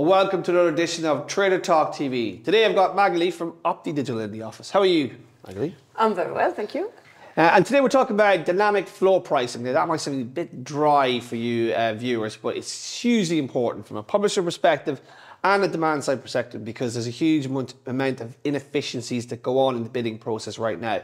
and welcome to another edition of Trader Talk TV. Today I've got Magali from OptiDigital in the office. How are you, Magali? I'm very well, thank you. And today we're talking about dynamic floor pricing. Now, that might sound a bit dry for you viewers, but it's hugely important from a publisher perspective and a demand side perspective because there's a huge amount of inefficiencies that go on in the bidding process right now.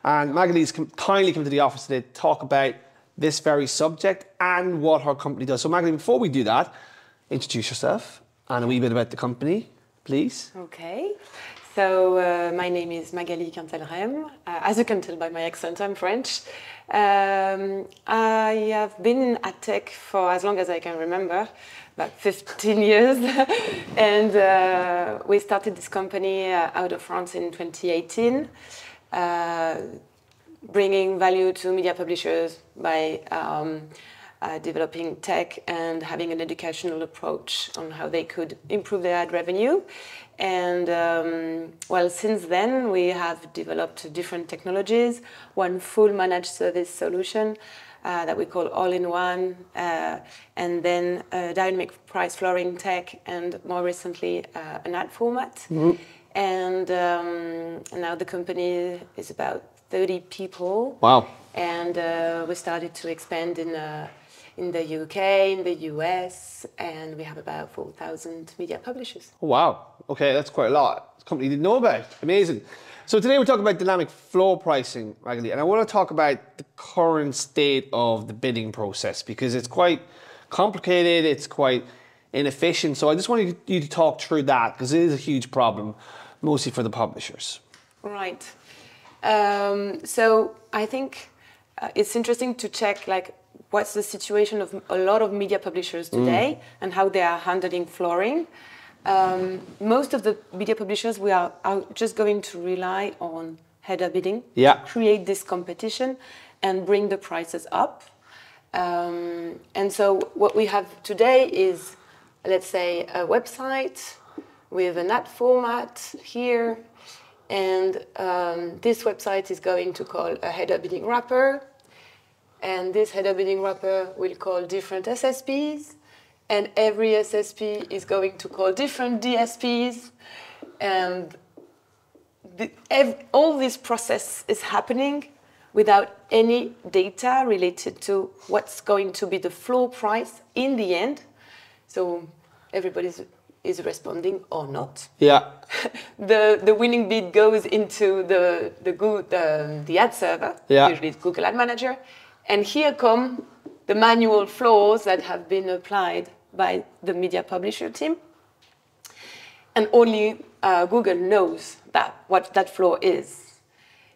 And Magali's kindly come to the office today to talk about this very subject and what her company does. So Magali, before we do that, introduce yourself and a wee bit about the company, please. Okay. So my name is Magali Quentel-Reme. As you can tell by my accent, I'm French. I have been at tech for as long as I can remember, about 15 years. And we started this company out of France in 2018, bringing value to media publishers by developing tech and having an educational approach on how they could improve their ad revenue. And well, since then, we have developed different technologies, one full managed service solution that we call all-in-one, and then dynamic price flooring tech, and more recently, an ad format. Mm-hmm. And now the company is about 30 people. Wow. And we started to expand in the UK, in the US, and we have about 4,000 media publishers. Oh, wow. Okay, that's quite a lot. It's a company you didn't know about. Amazing. So today we're talking about dynamic floor pricing, Magali, and I want to talk about the current state of the bidding process because it's quite complicated, it's quite inefficient. So I just wanted you to talk through that because it is a huge problem, mostly for the publishers. Right. So I think it's interesting to check what's the situation of a lot of media publishers today and how they are handling flooring. Most of the media publishers are just going to rely on header bidding, create this competition and bring the prices up. And so what we have today is, let's say, a website with an ad format here. And this website is going to call a header bidding wrapper. And this header bidding wrapper will call different SSPs. And every SSP is going to call different DSPs. And all this process is happening without any data related to what's going to be the floor price in the end. So everybody is responding or not. Yeah. The winning bid goes into the ad server, usually it's Google Ad Manager. And here come the manual floors that have been applied by the publisher team. And only Google knows what that floor is.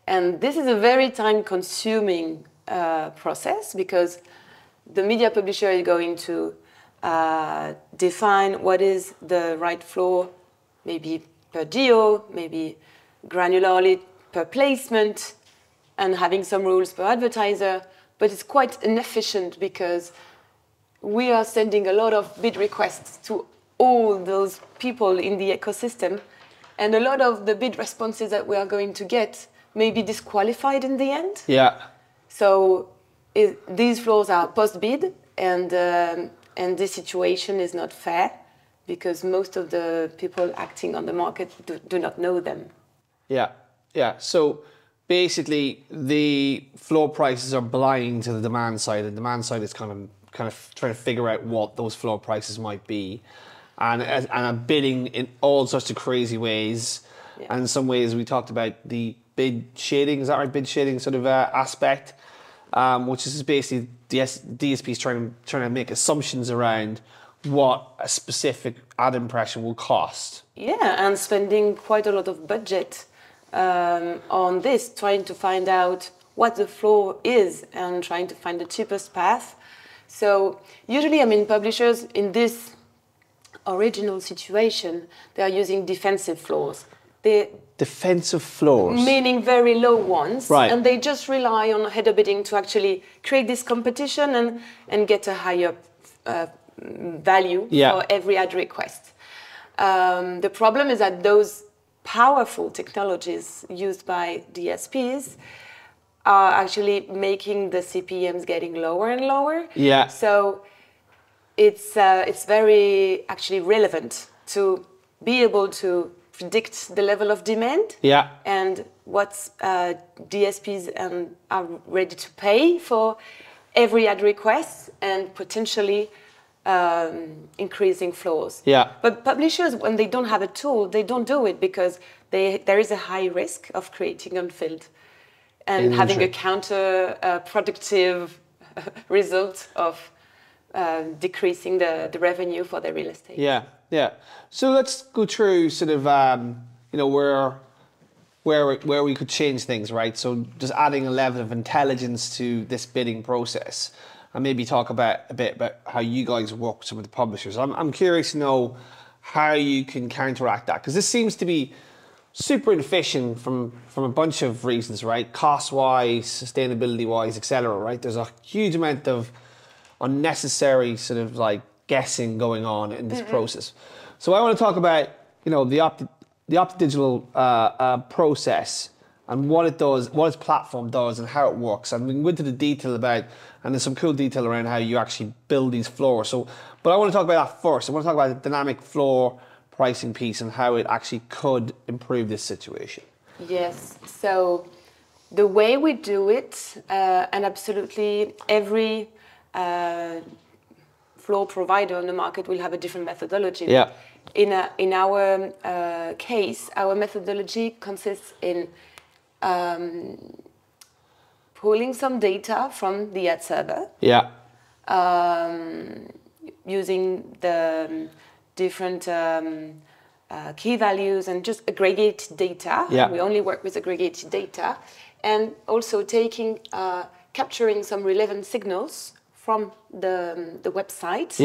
And this is a very time-consuming process because the media publisher is going to define what is the right floor, maybe per geo, maybe granularly per placement, and having some rules per advertiser. But it's quite inefficient because we are sending a lot of bid requests to all those people in the ecosystem, and a lot of the bid responses that we are going to get may be disqualified in the end. Yeah. So these floors are post-bid, and this situation is not fair because most of the people acting on the market do not know them. Yeah, yeah. So basically, the floor prices are blind to the demand side, and the demand side is kind of trying to figure out what those floor prices might be, and are bidding in all sorts of crazy ways. Yeah. And in some ways, we talked about the bid shading. Is that right? Bid shading sort of aspect, which is basically DSPs trying to make assumptions around what a specific ad impression will cost. Yeah, and spending quite a lot of budget on this, trying to find out what the floor is and trying to find the cheapest path. So usually, publishers in this original situation, they are using defensive floors. Defensive floors? Meaning very low ones. Right. And they just rely on header bidding to actually create this competition and get a higher value for every ad request. The problem is that those powerful technologies used by DSPs are actually making the CPMs getting lower and lower. Yeah. So it's very actually relevant to be able to predict the level of demand and what DSPs are ready to pay for every ad request and potentially increasing flows. But publishers, when they don't have a tool, they don't do it because there is a high risk of creating unfilled and having a counterproductive result of decreasing the revenue for the real estate. So let's go through sort of you know, where we could change things, right? So just adding a level of intelligence to this bidding process, and maybe talk a bit about how you guys work with some of the publishers. I'm curious to know how you can counteract that, because this seems to be super inefficient from a bunch of reasons, right? Cost-wise, sustainability-wise, etc. Right? There's a huge amount of unnecessary sort of like guessing going on in this process. So I want to talk about, you know, the OptiDigital process and what it does, what its platform does, and how it works. And we can go into the detail about, and there's some cool detail around how you actually build these floors. So, but I want to talk about that first. I want to talk about the dynamic floor pricing piece and how it actually could improve this situation. Yes. So the way we do it, and absolutely every floor provider on the market will have a different methodology. In our case, our methodology consists in pulling some data from the ad server. Using the different key values and just aggregate data. We only work with aggregated data, and also capturing some relevant signals from the website.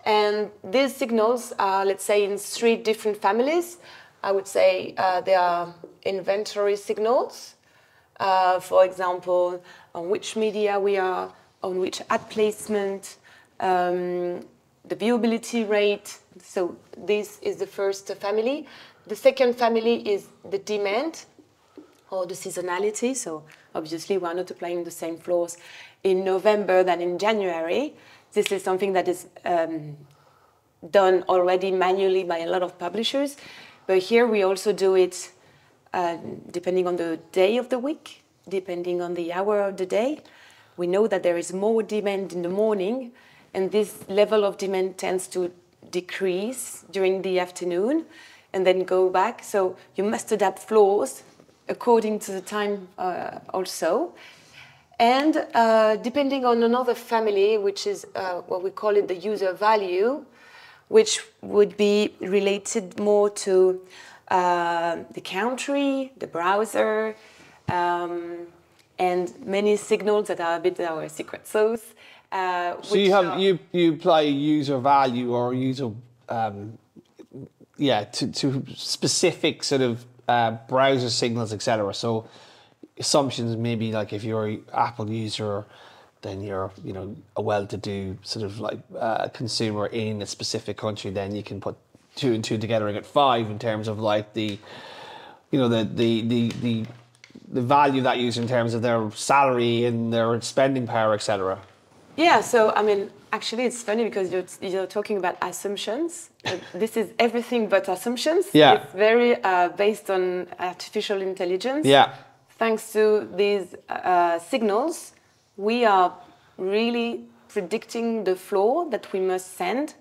And these signals are, let's say, in 3 different families. I would say there are inventory signals, for example, on which media we are, on which ad placement, the viewability rate. So this is the first family. The second family is the demand or the seasonality. So obviously we are not applying the same floors in November than in January. This is something that is done already manually by a lot of publishers. But here we also do it depending on the day of the week, depending on the hour of the day. We know that there is more demand in the morning, and this level of demand tends to decrease during the afternoon and then go back. So you must adapt floors according to the time also. And depending on another family, which is what we call it the user value, which would be related more to the country, the browser, and many signals that are a bit our secret sauce. So you apply user value or user to specific sort of browser signals, etc. So assumptions maybe like if you're an Apple user, then you're a well-to-do sort of like consumer in a specific country. Then you can put 2 and 2 together and get 5 in terms of like the value of that user in terms of their salary and their spending power, etc. Yeah, so I mean, actually, it's funny because you're talking about assumptions. This is everything but assumptions. It's very based on artificial intelligence. Thanks to these signals, we are really predicting the flow that we must send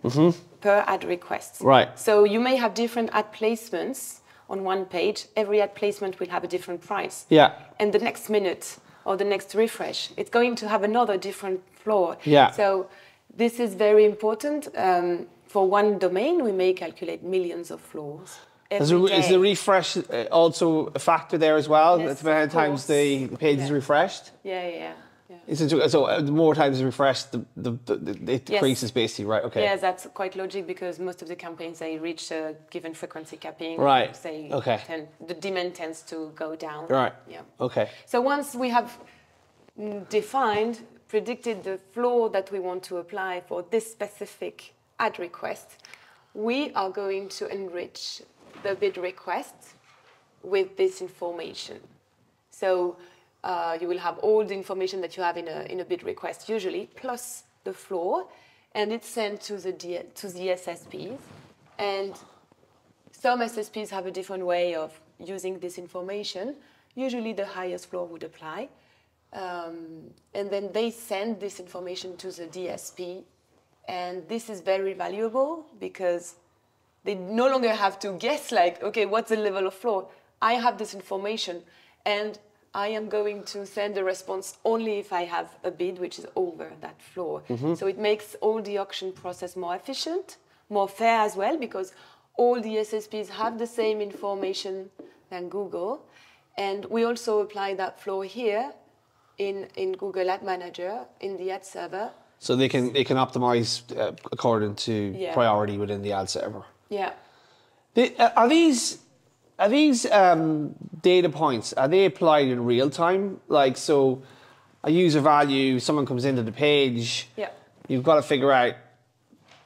per ad request. So you may have different ad placements on one page. Every ad placement will have a different price. And the next minute or the next refresh, it's going to have another different floor. So this is very important. For one domain, we may calculate millions of floors. Is the refresh also a factor there as well? Yes, it's how many times the page is refreshed? So the more times it's refreshed, it decreases basically, right? Okay. Yeah, that's quite logic because most of the campaigns, they reach a given frequency capping. Say 10, the demand tends to go down. Okay. So once we have predicted the flow that we want to apply for this specific ad request, we are going to enrich the bid request with this information. So you will have all the information that you have in a bid request usually, plus the floor. and it's sent to the SSPs. And some SSPs have a different way of using this information. Usually the highest floor would apply. And then they send this information to the DSP. And this is very valuable because they no longer have to guess like, okay, what's the level of floor? I have this information and I am going to send a response only if I have a bid which is over that floor. So it makes all the auction process more efficient, more fair as well, because all the SSPs have the same information than Google. And we also apply that floor here in Google Ad Manager, in the ad server. So they can optimize according to priority within the ad server. Yeah. Are these data points, are they applied in real time? Like, so a user value, someone comes into the page, you've got to figure out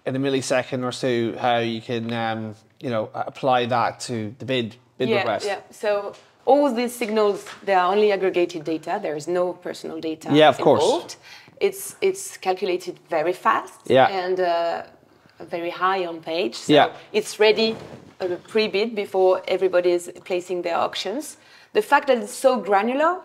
in a millisecond or so how you can, you know, apply that to the bid request. Yeah, so all these signals, they are only aggregated data. There is no personal data involved. It's calculated very fast and very high on page. So it's ready pre-bid before everybody is placing their auctions. The fact that it's so granular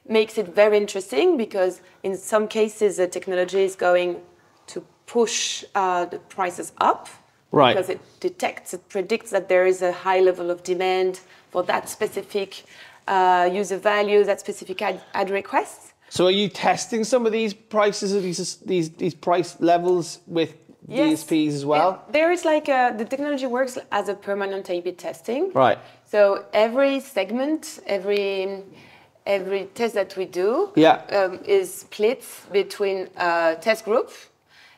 makes it very interesting because in some cases the technology is going to push the prices up because it detects, it predicts that there is a high level of demand for that specific user value, that specific ad request. So are you testing some of these prices, these price levels with DSPs as well? Yeah. There is like the technology works as a permanent A/B testing. Right. So every segment, every test that we do is split between a test group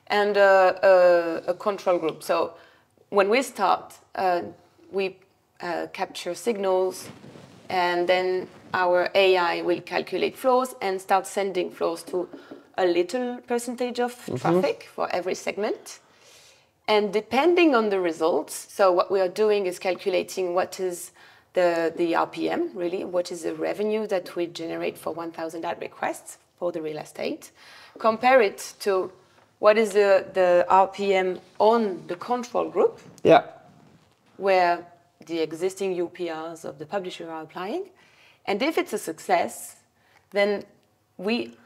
and a control group. So when we start, we capture signals, and then our AI will calculate flows and start sending flows to a little percentage of traffic for every segment. And depending on the results, so what we are doing is calculating what is the RPM, really, what is the revenue that we generate for 1,000 ad requests for the real estate, compare it to what is the RPM on the control group, where the existing UPRs of the publisher are applying. And if it's a success, then we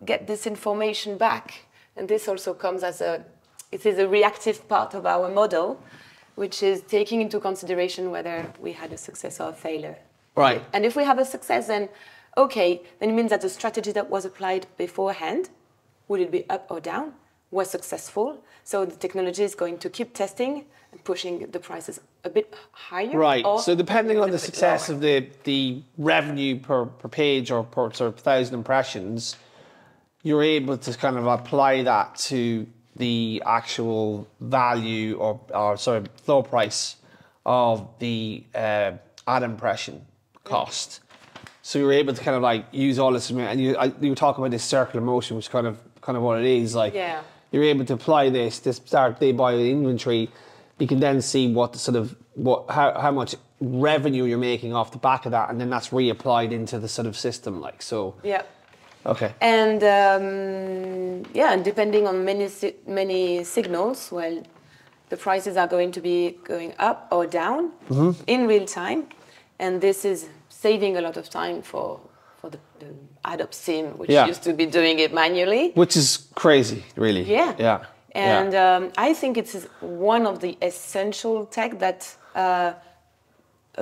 get this information back. And this also comes as it is a reactive part of our model, which is taking into consideration whether we had a success or a failure. Right. And if we have a success, then okay, then it means that the strategy that was applied beforehand, would it be up or down, was successful. So the technology is going to keep testing and pushing the prices a bit higher. Right. So depending on the success of the revenue per page or per sort of 1,000 impressions, you're able to kind of apply that to the actual value or sorry, floor price of the ad impression cost. So you're able to kind of like use all this, and you were talking about this circular motion, which is kind of what it is. Like you're able to apply this start day buy inventory. You can then see what the sort of how much revenue you're making off the back of that, and then that's reapplied into the sort of system. Like so. Yeah. Okay. And and depending on many signals, well, the prices are going to be going up or down in real time, and this is saving a lot of time for the ad ops team, which used to be doing it manually. Which is crazy, really. Yeah. Yeah. And I think it's one of the essential tech that a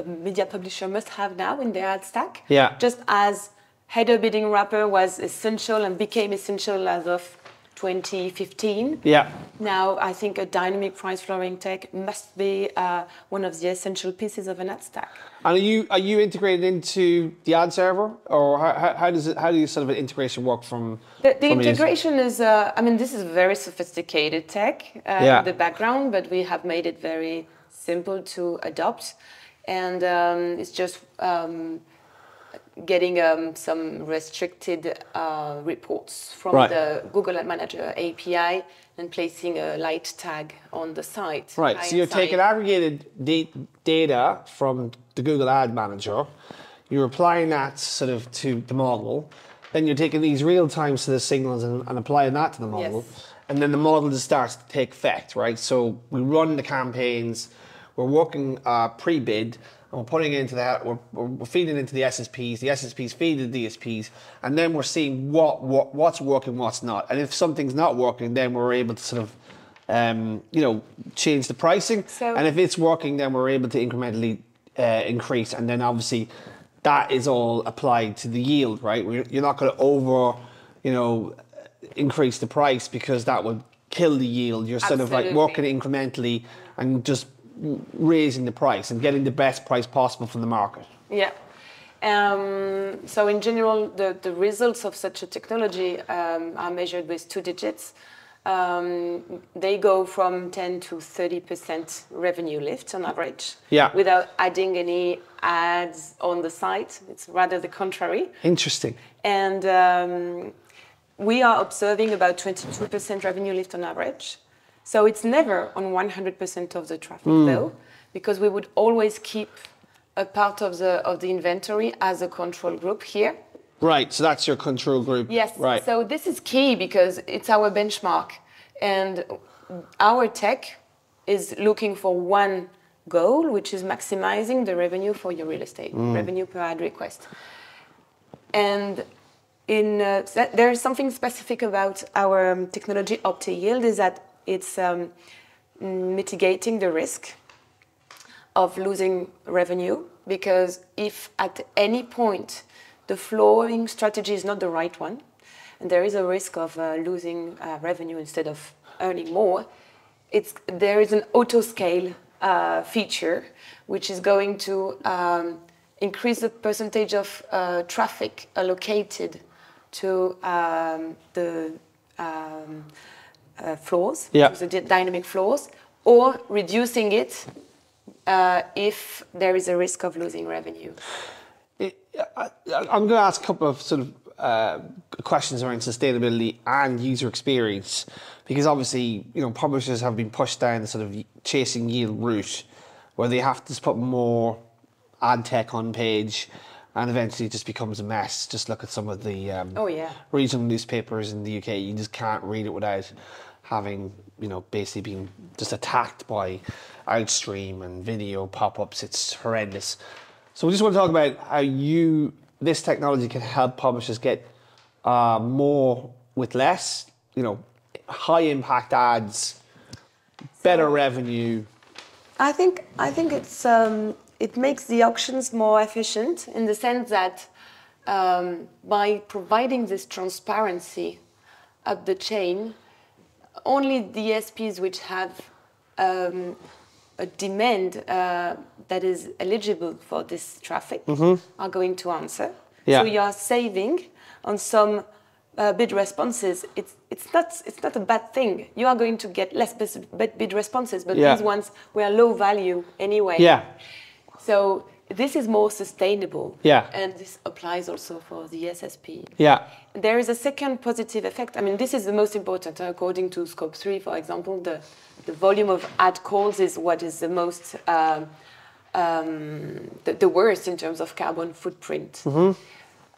media publisher must have now in their ad stack. Yeah. Just as header bidding wrapper was essential and became essential as of 2015. Yeah. Now I think a dynamic price flooring tech must be one of the essential pieces of an ad stack. And are you integrated into the ad server, or how does sort of an integration work from? The integration is I mean, this is very sophisticated tech in the background, but we have made it very simple to adopt, and it's just getting some restricted reports from the Google Ad Manager API and placing a light tag on the site. Right, so you're taking aggregated data from the Google Ad Manager, you're applying that sort of to the model, then you're taking these real-time sort of signals and applying that to the model. Yes. And then the model just starts to take effect, right? So we run the campaigns, we're working pre-bid, and we're putting it into that, we're feeding it into the SSPs feed the DSPs, and then we're seeing what's working, what's not. And if something's not working, then we're able to sort of, change the pricing. And if it's working, then we're able to incrementally increase. And then obviously that is all applied to the yield, right? You're not going to increase the price because that would kill the yield. You're sort of like working incrementally and just raising the price and getting the best price possible from the market. Yeah. So in general, the results of such a technology are measured with 2 digits. They go from 10 to 30% revenue lift on average, without adding any ads on the site. It's rather the contrary. Interesting. And we are observing about 22% revenue lift on average. So it's never on 100% of the traffic though, because we would always keep a part of the inventory as a control group here. Right, so that's your control group. Yes, right. So this is key because it's our benchmark. And our tech is looking for one goal, which is maximizing the revenue for your real estate, revenue per ad request. And there is something specific about our technology OptiYield, is that it's mitigating the risk of losing revenue, because if at any point the flowing strategy is not the right one, and there is a risk of losing revenue instead of earning more, there is an auto-scale feature which is going to increase the percentage of traffic allocated to the floors, the dynamic floors, or reducing it if there is a risk of losing revenue. I'm going to ask a couple of sort of questions around sustainability and user experience, because obviously, publishers have been pushed down the sort of chasing yield route, where they have to put more ad tech on page, and eventually it just becomes a mess. Just look at some of the regional newspapers in the UK. You just can't read it without having, basically being just attacked by outstream and video pop-ups. It's horrendous. So we just want to talk about how this technology can help publishers get more with less, high impact ads, better revenue. I think it's it makes the auctions more efficient, in the sense that by providing this transparency up the chain, only the DSPs which have a demand that is eligible for this traffic are going to answer. So you are saving on some bid responses. It's not a bad thing. You are going to get less bid responses, but these ones were low value anyway. So this is more sustainable. And this applies also for the SSP. There is a second positive effect. I mean, this is the most important. According to Scope 3, for example, the volume of ad calls is what is the most, the worst in terms of carbon footprint.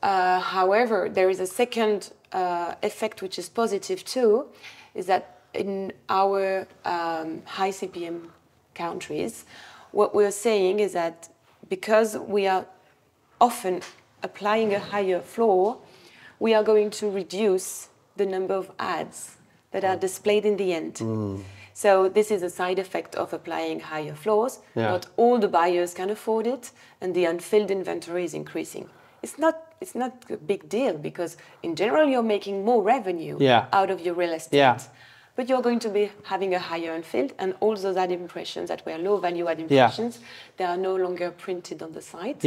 However, there is a second effect which is positive too, is that in our high CPM countries, what we're saying is that because we are often applying a higher floor, we are going to reduce the number of ads that are displayed in the end. So this is a side effect of applying higher floors. Not all the buyers can afford it, and the unfilled inventory is increasing. It's not a big deal, because in general you're making more revenue out of your real estate. But you're going to be having a higher unfilled, and all those ad impressions that were low value ad impressions, they are no longer printed on the site.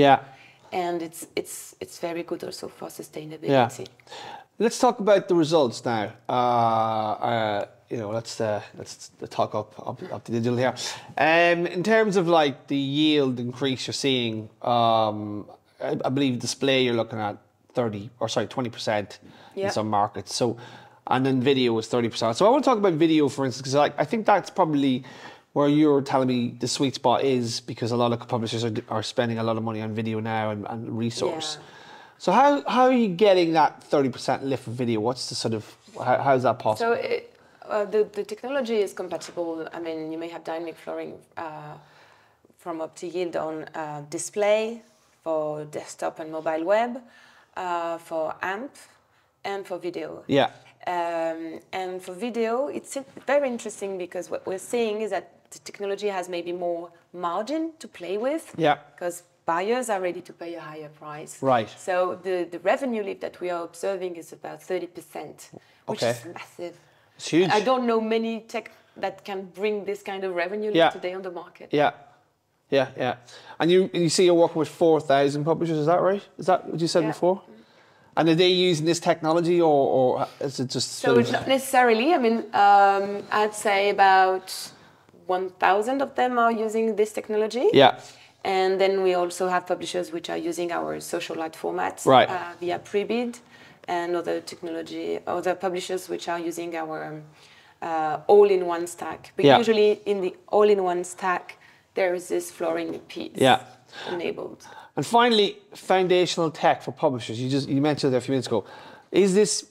And it's very good also for sustainability. Let's talk about the results now. Let's talk OptiDigital here. In terms of like the yield increase you're seeing, I believe display you're looking at 20% in some markets. So, and then video was 30%. So I want to talk about video, for instance, because I think that's probably where you're telling me the sweet spot is, because a lot of publishers are spending a lot of money on video now and resource. So how are you getting that 30% lift for video? What's the sort of, how is that possible? So the technology is compatible. I mean, you may have dynamic flooring from OptiDigital on display for desktop and mobile web, for AMP, and for video. Yeah. And for video, it's very interesting because what we're seeing is that the technology has maybe more margin to play with. Yeah. Because buyers are ready to pay a higher price. Right. So the revenue lift that we are observing is about 30%, which is massive. It's huge. I don't know many tech that can bring this kind of revenue lift today on the market. Yeah. Yeah, yeah. And you see you're working with 4,000 publishers, is that right? Is that what you said before? And are they using this technology or is it just... So it's not necessarily. I mean, I'd say about 1,000 of them are using this technology. Yeah. And then we also have publishers which are using our social light format via Prebid, and other publishers which are using our all-in-one stack. But usually in the all-in-one stack, there is this flooring piece enabled. And finally, foundational tech for publishers. You mentioned it a few minutes ago. This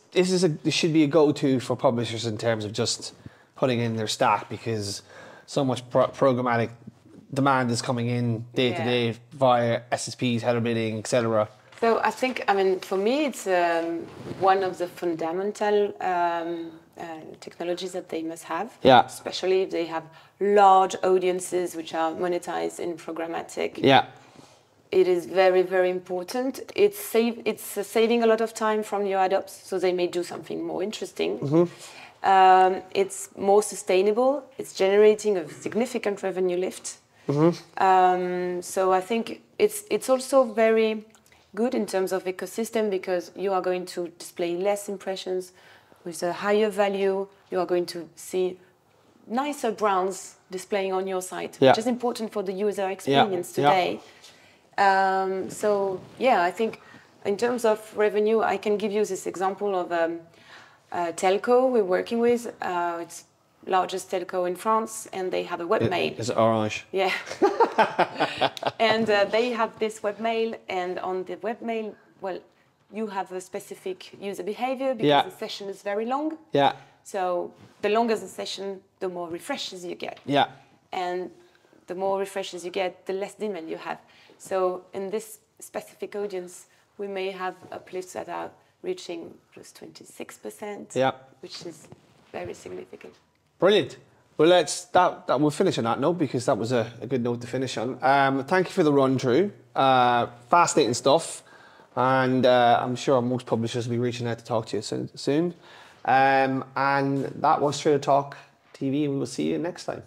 should be a go-to for publishers in terms of just putting in their stack, because so much programmatic demand is coming in day to day via SSPs, header bidding, etc. So I think, I mean, for me, it's one of the fundamental technologies that they must have, especially if they have large audiences which are monetized in programmatic. Yeah. It is very, very important. It's saving a lot of time from your ad ops, so they may do something more interesting. Mm-hmm. It's more sustainable. It's generating a significant revenue lift. Mm-hmm. So I think it's also very good in terms of ecosystem, because you are going to display less impressions with a higher value. You are going to see nicer brands displaying on your site, which is important for the user experience today. So yeah, I think in terms of revenue, I can give you this example of a telco we're working with. It's largest telco in France, and they have a webmail. Is it Orange? Yeah. And they have this webmail, and on the webmail, well, you have a specific user behavior because the session is very long. Yeah. So the longer the session, the more refreshes you get. Yeah. And the more refreshes you get, the less demand you have. So in this specific audience, we may have uplifts that are reaching plus 26%, which is very significant. Brilliant. Well, we'll finish on that note, because that was a good note to finish on. Thank you for the run through. Fascinating stuff, and I'm sure most publishers will be reaching out to talk to you soon. And that was Trader Talk TV, and we will see you next time.